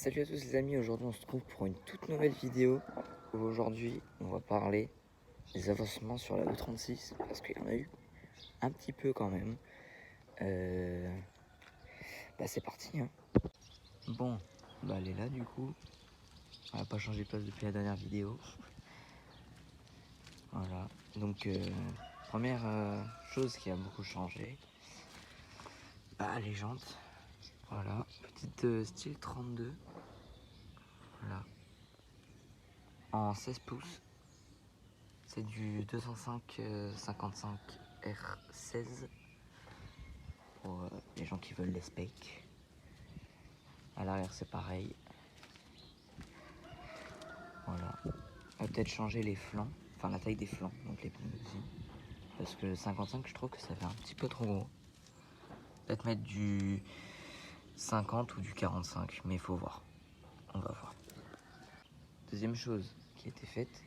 Salut à tous les amis, aujourd'hui on se trouve pour une toute nouvelle vidéo où aujourd'hui on va parler des avancements sur la E36 parce qu'il y en a eu un petit peu quand même. C'est parti hein. Bon, elle est là du coup, elle n'a pas changé de place depuis la dernière vidéo. Voilà, donc première chose qui a beaucoup changé, les jantes. Voilà, petite style 32, voilà, en 16 pouces. C'est du 205 55 R16 pour les gens qui veulent les specs. À l'arrière c'est pareil. Voilà. On va peut-être changer les flancs, enfin la taille des flancs, donc les pneus aussi. Parce que le 55 je trouve que ça fait un petit peu trop gros. Peut-être mettre du 50 ou du 45, mais il faut voir. On va voir. Deuxième chose qui a été faite.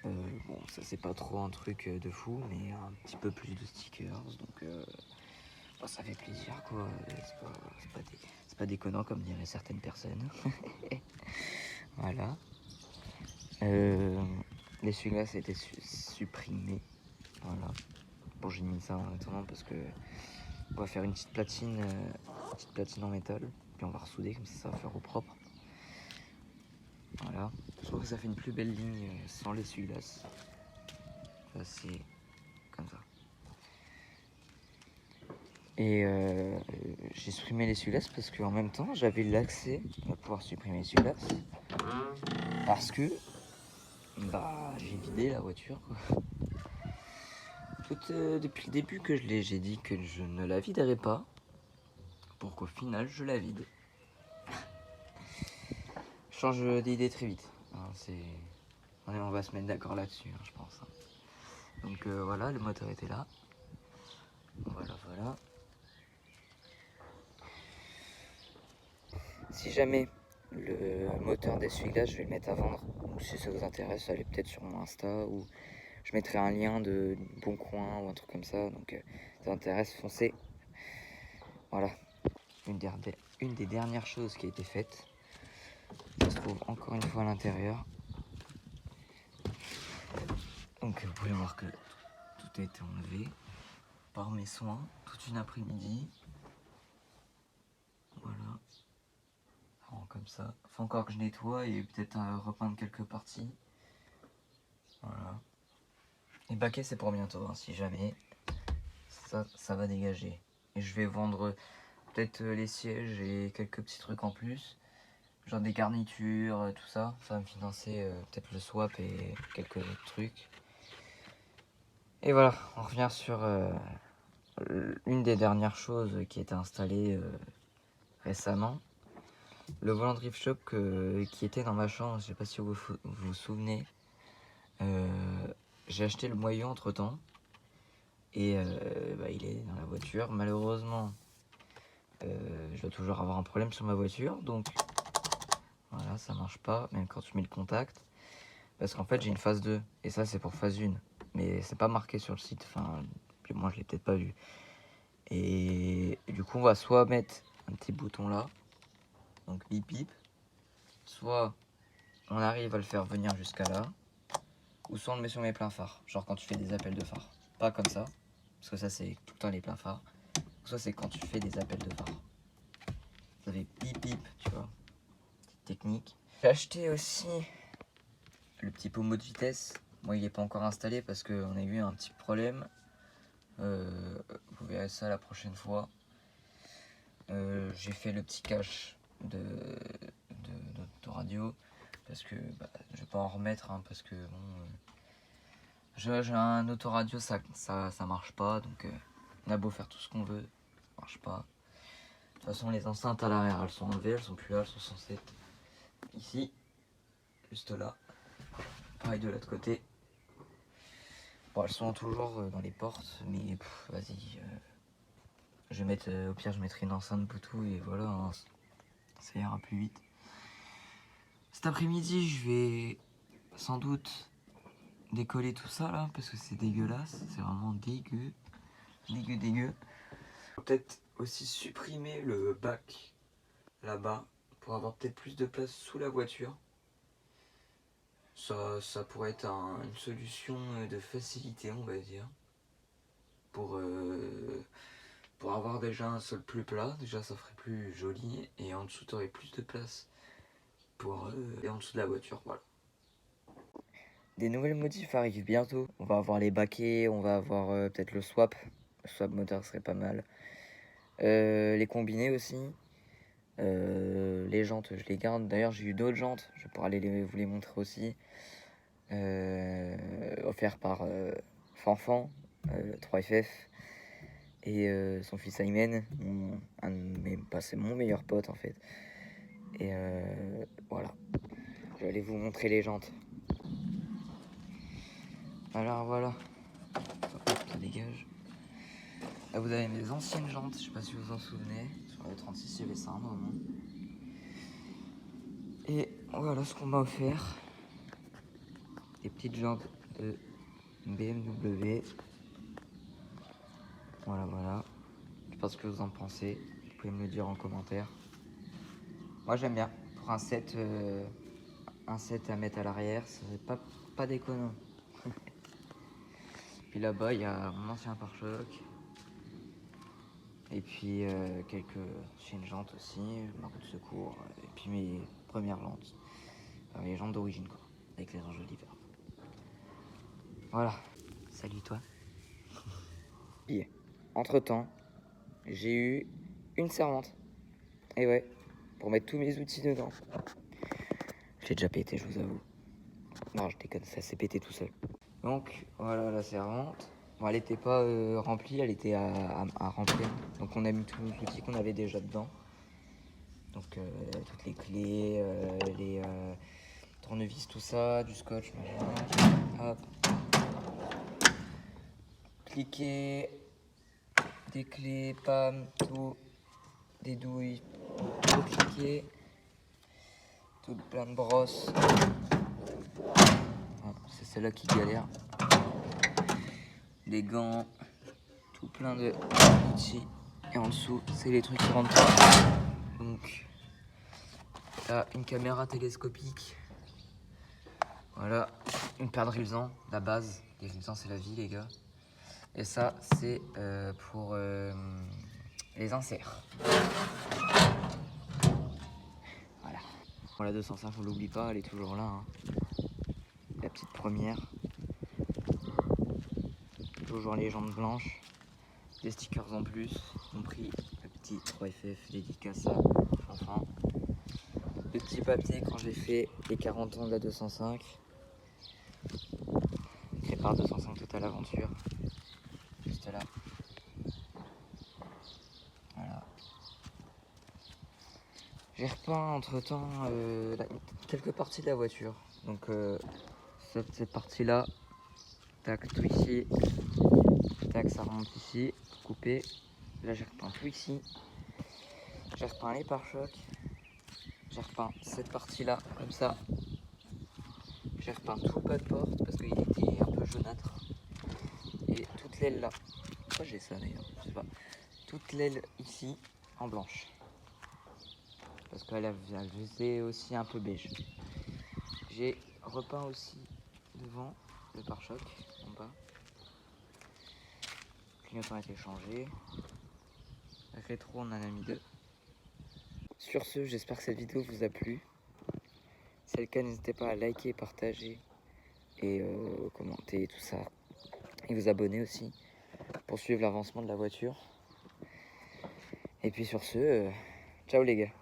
Bon, ça c'est pas trop un truc de fou, mais un petit peu plus de stickers, donc ça fait plaisir quoi. C'est pas déconnant comme diraient certaines personnes. Voilà. L'essuie-glace a été supprimé. Voilà. Bon, j'ai mis ça en attendant parce que on va faire une petite platine en métal, puis on va ressouder comme ça va faire au propre. Voilà. Je trouve que ça fait une plus belle ligne sans l'essuie-glace. Ça c'est comme ça. Et j'ai supprimé l'essuie-glace parce qu'en même temps j'avais l'accès à pouvoir supprimer l'essuie-glace parce que j'ai vidé la voiture quoi. Depuis le début que j'ai dit que je ne la viderai pas pour qu'au final je la vide. Je change d'idée très vite hein, on va se mettre d'accord là-dessus hein, je pense hein. Donc voilà, le moteur était là, voilà. Si jamais le moteur d'essuie-glace je vais le mettre à vendre, ou si ça vous intéresse allez peut-être sur mon Insta ou je mettrai un lien de Bon Coin ou un truc comme ça, donc si ça vous intéresse foncez. Voilà, une des dernières choses qui a été faite, ça se trouve encore une fois à l'intérieur. Donc vous pouvez voir que tout a été enlevé par mes soins toute une après-midi. Voilà, alors, comme ça, faut encore que je nettoie et peut-être repeindre quelques parties. Voilà. Les baquets c'est pour bientôt hein, si jamais ça va dégager. Et je vais vendre peut-être les sièges et quelques petits trucs en plus, genre des garnitures, tout ça. Ça va me financer peut-être le swap et quelques autres trucs. Et voilà, on revient sur une des dernières choses qui a été installée récemment. Le volant Drift Shop qui était dans ma chambre, je sais pas si vous vous souvenez. J'ai acheté le moyeu entre temps et il est dans la voiture. Malheureusement, je dois toujours avoir un problème sur ma voiture, donc voilà, ça marche pas, même quand tu mets le contact. Parce qu'en fait, j'ai une phase 2 et ça, c'est pour phase 1. Mais c'est pas marqué sur le site, enfin, moi je l'ai peut-être pas vu. Et du coup, on va soit mettre un petit bouton là, donc bip bip, soit on arrive à le faire venir jusqu'à là, ou soit on le met sur mes pleins phares, genre quand tu fais des appels de phare. Pas comme ça, parce que ça c'est tout le temps les pleins phares. Soit c'est quand tu fais des appels de phare. Ça fait bip bip, tu vois. Petite technique. J'ai acheté aussi le petit pommeau de vitesse. Moi il n'est pas encore installé parce qu'on a eu un petit problème. Vous verrez ça la prochaine fois. J'ai fait le petit cache d'autoradio parce que je vais pas en remettre hein, parce que bon, j'ai un autoradio, ça marche pas, donc on a beau faire tout ce qu'on veut, ça marche pas. De toute façon les enceintes à l'arrière elles sont enlevées, elles sont plus là, elles sont censées être ici, juste là, pareil de l'autre côté. Bon, elles sont toujours dans les portes, mais vas-y, je vais mettre, au pire je mettrai une enceinte Bluetooth et voilà, hein, ça ira plus vite. Cet après-midi je vais sans doute décoller tout ça là, parce que c'est dégueulasse, c'est vraiment dégueu. Peut-être aussi supprimer le bac là-bas pour avoir peut-être plus de place sous la voiture. Ça pourrait être une solution de facilité, on va dire, pour avoir déjà un sol plus plat. Déjà, ça ferait plus joli, et en dessous, tu aurais plus de place pour et en dessous de la voiture, voilà. Des nouvelles modifs arrivent bientôt. On va avoir les baquets, on va avoir peut-être le swap. Le swap moteur serait pas mal. Les combinés aussi. Les jantes, je les garde. D'ailleurs, j'ai eu d'autres jantes. Je pourrais vous les montrer aussi. Offert par Fanfan, 3FF. Et son fils Aymen. C'est mon meilleur pote en fait. Et voilà. Je vais aller vous montrer les jantes. Alors voilà. Hop, ça dégage. Là, vous avez mes anciennes jantes, je sais pas si vous vous en souvenez. Sur le 36, il y avait ça un moment. Et voilà ce qu'on m'a offert. Des petites jantes de BMW. Voilà. Je sais pas ce que vous en pensez. Vous pouvez me le dire en commentaire. Moi, j'aime bien. Pour un set à mettre à l'arrière, c'est pas déconnant. Puis là-bas, il y a mon ancien pare-choc. Et puis quelques chaînes jantes aussi, ma roue de secours, et puis mes premières jantes. Les jantes d'origine quoi, avec les enjeux d'hiver. Voilà, salut toi. Et entre temps, j'ai eu une servante. Et ouais, pour mettre tous mes outils dedans. Je l'ai déjà pété, je vous avoue. Non, je déconne, ça s'est pété tout seul. Donc voilà la servante. Bon, elle n'était pas remplie, elle était à remplir. Donc on a mis tous les outils qu'on avait déjà dedans. Donc toutes les clés, les tournevis, tout ça, du scotch, machin. Hop. Cliquer, des clés, pam, tout, des douilles, tout cliquer, tout plein de brosses. Bon, c'est celle-là qui galère. Des gants, tout plein de outils. Et en dessous, c'est les trucs qui rentrent pas. Donc, là, une caméra télescopique. Voilà, une paire de révisants, la base. Les révisants, c'est la vie, les gars. Et ça, c'est pour les inserts. Voilà. Bon, la 205, on l'oublie pas, elle est toujours là. Hein. La petite première. Toujours les jantes blanches. Des stickers en plus, y compris le petit 3FF dédicace à Fanfan. Le petit papier quand j'ai fait les 40 ans de la 205. Prépare 205 Total Aventure. Juste là. Voilà. J'ai repeint entre temps quelques parties de la voiture. Donc cette partie là, tac, tout ici, tac, ça remonte ici, coupé. Là j'ai repeint tout ici. J'ai repeint les pare-chocs. J'ai repeint cette partie là, comme ça. J'ai repeint tout le bas de porte parce qu'il était un peu jaunâtre. Et toute l'aile là. Pourquoi j'ai ça d'ailleurs? Je sais pas. Toute l'aile ici en blanche. Parce qu'elle faisait aussi un peu beige. J'ai repeint aussi devant le pare-choc en bas. Le clignotant a été changé. Rétro, on en a mis 2. Sur ce, j'espère que cette vidéo vous a plu. Si c'est le cas, n'hésitez pas à liker, partager et commenter tout ça. Et vous abonner aussi pour suivre l'avancement de la voiture. Et puis sur ce, ciao les gars.